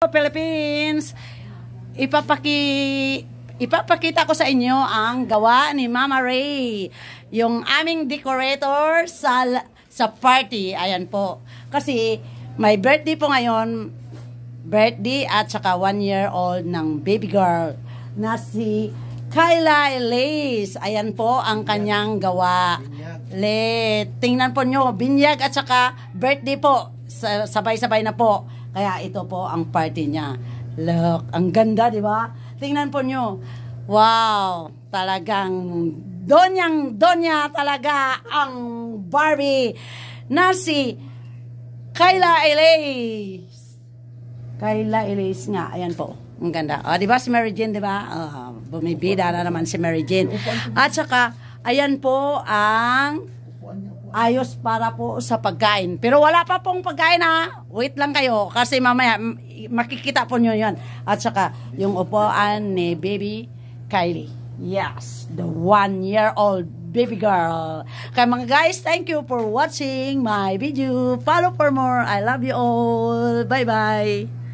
Philippines! Ipapakita ko sa inyo ang gawa ni Mama Ray. Yung aming decorator sa party. Ayan po. Kasi may birthday po ngayon. Birthday at saka 1 year old ng baby girl na si Kyla Elise. Ayan po ang kanyang gawa. Tingnan po nyo. Binyag at saka birthday po. Sabay-sabay na po. Kaya ito po ang party niya. Look, ang ganda, di ba? Tingnan po nyo. Wow, talagang donyang-donya talaga ang Barbie na si Kyla Elise. Kyla Elise nga, ayan po. Ang ganda. Di ba si Mary Jane, di ba? Bumibida na naman si Mary Jane. At saka, ayan po ang ayos para po sa pagkain. Pero wala pa pong pagkain ha. Wait lang kayo kasi mamaya makikita po nyo yan. At saka yung upuan ni baby Kylie. Yes, the 1-year-old baby girl. Kaya mga guys, thank you for watching my video. Follow for more. I love you all. Bye-bye.